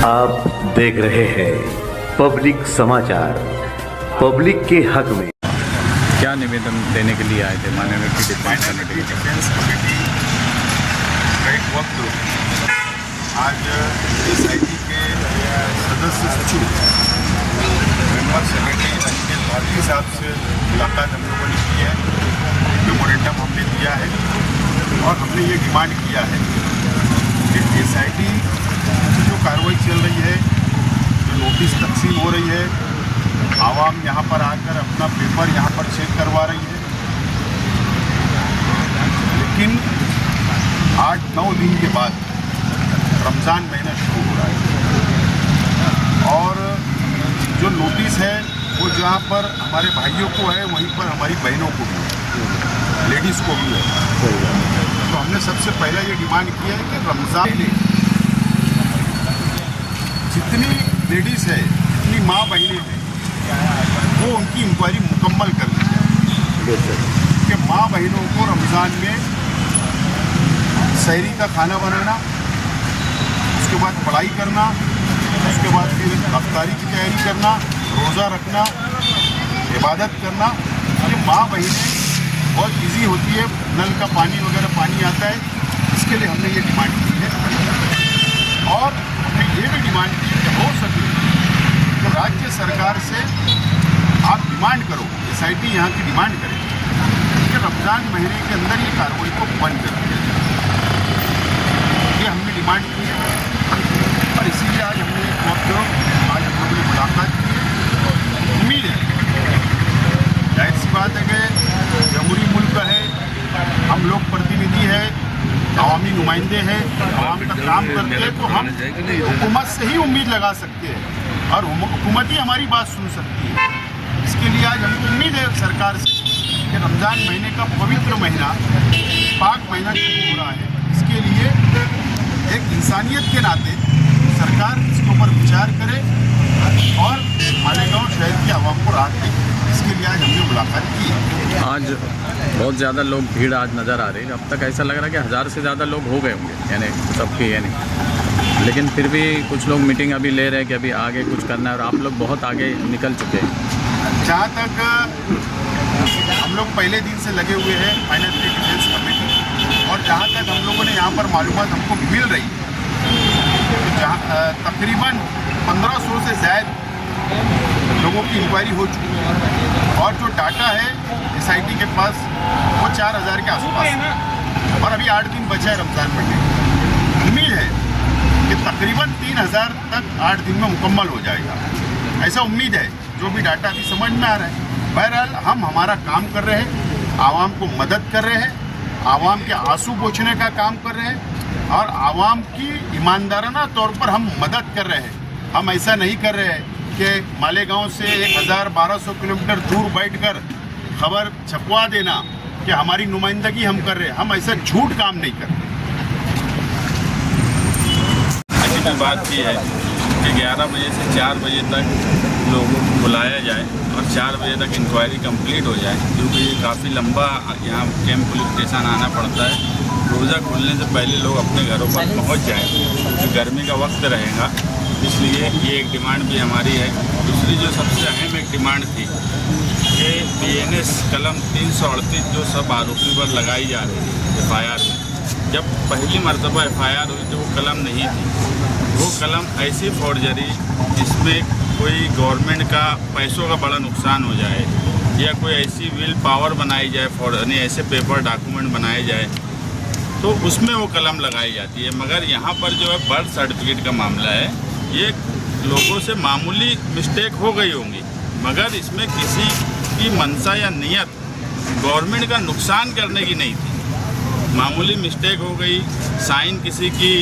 आप देख रहे हैं पब्लिक समाचार, पब्लिक के हक में। क्या निवेदन देने के लिए आए थे माननीय डिफेंस कमेटी का एक वक्त आज SIT के सदस्य सचिव मेंबर सेक्रेटरी अंकित भारती साहब से मुलाकात हम लोगों ने की है। मेमोरेंडम हमने दिया है और हमने ये डिमांड किया है कि SIT की जो कार्रवाई चल रही है, जो नोटिस तकसीम हो रही है, आवाम यहाँ पर आकर अपना पेपर यहाँ पर चेक करवा रही है, लेकिन 8-9 दिन के बाद रमज़ान महीना शुरू हो रहा है और जो नोटिस है वो जहाँ पर हमारे भाइयों को है वहीं पर हमारी बहनों को भी है, लेडीज़ को भी है। तो हमने सबसे पहला ये डिमांड किया है कि रमज़ान में जितनी लेडीज़ है, जितनी माँ बहनें हैं, वो उनकी इंक्वायरी मुकम्मल कर ली जाए कि माँ बहनों को रमज़ान में सहरी का खाना बनाना, उसके बाद पढ़ाई करना, उसके बाद फिर अफ्तारी की तैयारी करना, रोज़ा रखना, इबादत करना। ये माँ बहनें बहुत बिजी होती है, नल का पानी वगैरह पानी आता है, इसके लिए हमने ये डिमांड की है। और हमने ये भी डिमांड की कि हो सके तो राज्य सरकार से आप डिमांड करो, SIT यहाँ की डिमांड करे कि रमज़ान महीने के अंदर ये कार्रवाई को बंद कर दिया जाए। ये हमने डिमांड की है और इसीलिए आज हमने एक वक्त आज हम लोगों ने मुलाकात की है। उम्मीद है, जाहिर सी बात है कि जमहूरी मुल्क है, हम लोग प्रतिनिधि है, अवामी नुमाइंदे हैं, आवाम का काम करते हैं, तो हम हुकूमत से ही उम्मीद लगा सकते हैं और हुकूमत ही हमारी बात सुन सकती है। इसके लिए आज हमको उम्मीद है सरकार से कि रमज़ान महीने का पवित्र महीना, पाक महीना शुरू हो रहा है, इसके लिए एक इंसानियत के नाते सरकार इसके ऊपर विचार करे और मालेगांव शहर की आवाम को राहत दे। इसके लिए आज हमने मुलाकात की है। आज बहुत ज़्यादा लोग भीड़ आज नज़र आ रही है। अब तक ऐसा लग रहा है कि 1000 से ज़्यादा लोग हो गए होंगे, यानी सबके, यानी लेकिन फिर भी कुछ लोग मीटिंग अभी ले रहे हैं कि अभी आगे कुछ करना है और आप लोग बहुत आगे निकल चुके हैं। जहाँ तक हम लोग पहले दिन से लगे हुए हैं माइनॉरिटी डिफेंस कमेटी, और जहाँ तक हम लोगों ने यहाँ पर मालूमात हमको मिल रही है, जहाँ तकरीबन 1500 से ज़्यादा लोगों की इंक्वायरी हो चुकी है और जो डाटा है SIT के पास वो 4000 के आसपास है और अभी 8 दिन बचा है रमज़ान महीने। उम्मीद है कि तकरीबन 3000 तक 8 दिन में मुकम्मल हो जाएगा, ऐसा उम्मीद है, जो भी डाटा अभी समझ में आ रहा है। बहरहाल हम हमारा काम कर रहे हैं, आवाम को मदद कर रहे हैं, आवाम के आंसू पोंछने का काम कर रहे हैं और आवाम की ईमानदाराना तौर पर हम मदद कर रहे हैं। हम ऐसा नहीं कर रहे हैं कि मालेगांव से 1000-1200 किलोमीटर दूर बैठकर खबर छपवा देना कि हमारी नुमाइंदगी हम कर रहे हैं। हम ऐसा झूठ काम नहीं कर रहे। ऐसी भी बात की है कि 11 बजे से 4 बजे तक लोगों को बुलाया जाए और 4 बजे तक इंक्वायरी कंप्लीट हो जाए, क्योंकि ये काफ़ी लंबा यहाँ कैंप पुलिस स्टेशन आना पड़ता है। रोज़ा खुलने से पहले लोग अपने घरों पर पहुँच जाएँ, क्योंकि गर्मी का वक्त रहेगा, इसलिए ये एक डिमांड भी हमारी है। दूसरी जो सबसे अहम एक डिमांड थी कि BNS कलम 338 जो सब आरोपी पर लगाई जा रही थी FIR में, जब पहली मरतबा FIR हुई तो वो कलम नहीं थी। वो कलम ऐसी फॉर्जरी जिसमें कोई गवर्नमेंट का पैसों का बड़ा नुकसान हो जाए या कोई ऐसी विल पावर बनाई जाए, यानी ऐसे पेपर डॉक्यूमेंट बनाए जाए, तो उसमें वो कलम लगाई जाती है। मगर यहाँ पर जो है बर्थ सर्टिफिकेट का मामला है, ये लोगों से मामूली मिस्टेक हो गई होंगी, मगर इसमें किसी की मंशा या नियत गवर्नमेंट का नुकसान करने की नहीं थी। मामूली मिस्टेक हो गई, साइन किसी की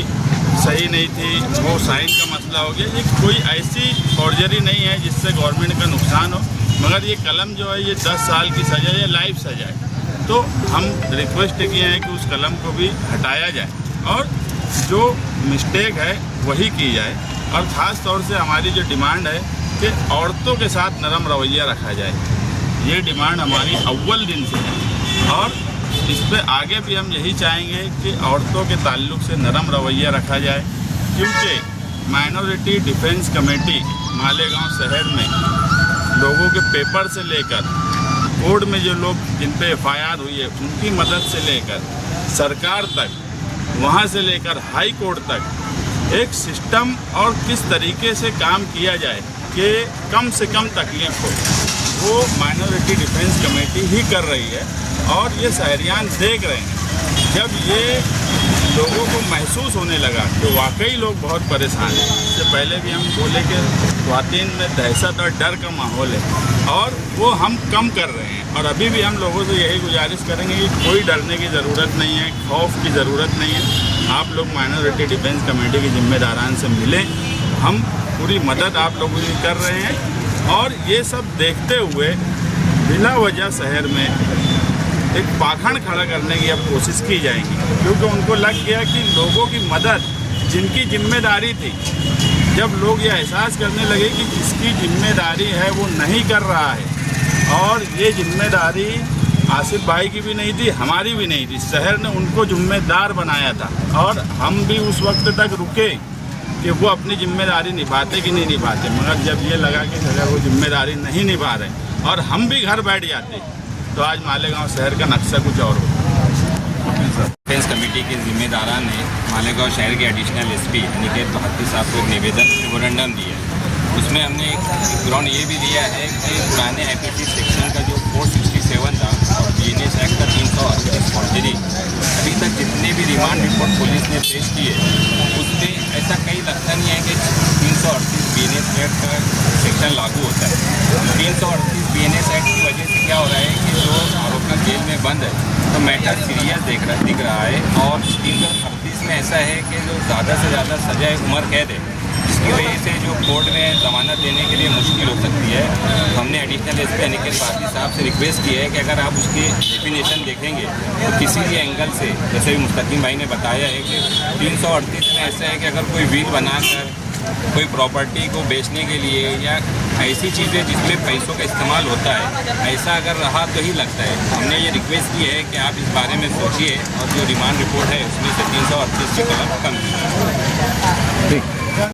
सही नहीं थी, वो साइन का मसला हो गया। ये कोई ऐसी फॉर्जरी नहीं है जिससे गवर्नमेंट का नुकसान हो, मगर ये कलम जो है ये 10 साल की सज़ा या लाइफ सज़ा है। तो हम रिक्वेस्ट किए हैं कि उस कलम को भी हटाया जाए और जो मिस्टेक है वही की जाए। और ख़ास तौर से हमारी जो डिमांड है कि औरतों के साथ नरम रवैया रखा जाए, ये डिमांड हमारी अव्वल दिन से है और इस पे आगे भी हम यही चाहेंगे कि औरतों के ताल्लुक़ से नरम रवैया रखा जाए, क्योंकि माइनॉरिटी डिफेंस कमेटी मालेगांव शहर में लोगों के पेपर से लेकर कोर्ट में जो लोग जिन पे FIR हुई है उनकी मदद से लेकर सरकार तक, वहाँ से लेकर हाई कोर्ट तक एक सिस्टम और किस तरीके से काम किया जाए कि कम से कम तकलीफ हो, वो माइनॉरिटी डिफेंस कमेटी ही कर रही है। और ये शहरियान देख रहे हैं, जब ये लोगों को महसूस होने लगा तो वाकई लोग बहुत परेशान हैं। इससे पहले भी हम बोले कि ख्वातीन में दहशत और डर का माहौल है और वो हम कम कर रहे हैं। और अभी भी हम लोगों से यही गुजारिश करेंगे कि कोई डरने की ज़रूरत नहीं है, खौफ की ज़रूरत नहीं है। आप लोग माइनॉरिटी डिफेंस कमेटी के जिम्मेदारान से मिलें, हम पूरी मदद आप लोगों की कर रहे हैं। और ये सब देखते हुए बिना वजह शहर में एक पाखंड खड़ा करने की अब कोशिश की जाएगी, क्योंकि उनको लग गया कि लोगों की मदद जिनकी जिम्मेदारी थी, जब लोग ये एहसास करने लगे कि जिसकी जिम्मेदारी है वो नहीं कर रहा है, और ये जिम्मेदारी आसिफ भाई की भी नहीं थी, हमारी भी नहीं थी, शहर ने उनको जिम्मेदार बनाया था। और हम भी उस वक्त तक रुके कि वो अपनी जिम्मेदारी निभाते कि नहीं निभाते, मगर जब ये लगा कि अगर वो जिम्मेदारी नहीं निभा रहे और हम भी घर बैठ जाते तो आज मालेगांव शहर का नक्शा कुछ और होता। डिफेंस कमेटी के जिम्मेदारान ने मालेगांव शहर के एडिशनल SP अनिकेत भारती साहब को एक निवेदन मेमोरेंडम दिया है। उसमें हमने एक ग्राउंड ये भी दिया है कि पुराने IPC सेक्शन का जो 467 था और BNS एक्ट का 338 फॉर्जरी, अभी तक जितने भी रिमांड रिपोर्ट पुलिस ने पेश किए उसमें ऐसा कहीं लगता नहीं है कि 338 BNS एक्ट का सेक्शन लागू होता है। 338 BNS एक्ट की वजह से क्या हो रहा है कि जो आरोपी जेल में बंद है तो मैटर सीरियस दिख रहा है। और 338 में ऐसा है कि जो ज़्यादा से ज़्यादा सजा उम्र कैद है, जिसकी वजह से जो कोर्ट में ज़मानत देने के लिए मुश्किल हो सकती है। हमने एडिशनल SP अनिकेत भारती साहब से रिक्वेस्ट की है कि अगर आप उसकी डेफिनेशन देखेंगे तो किसी भी एंगल से, जैसे भी मुस्तकीम भाई ने बताया है कि 338 में ऐसा है कि अगर कोई विल बनाकर कोई प्रॉपर्टी को बेचने के लिए या ऐसी चीज़ें जिसमें पैसों का इस्तेमाल होता है, ऐसा अगर रहा तो ही लगता है। हमने ये रिक्वेस्ट की है कि आप इस बारे में सोचिए और जो रिमांड रिपोर्ट है उसमें से 338 की कलम कम कीजिए। ठीक।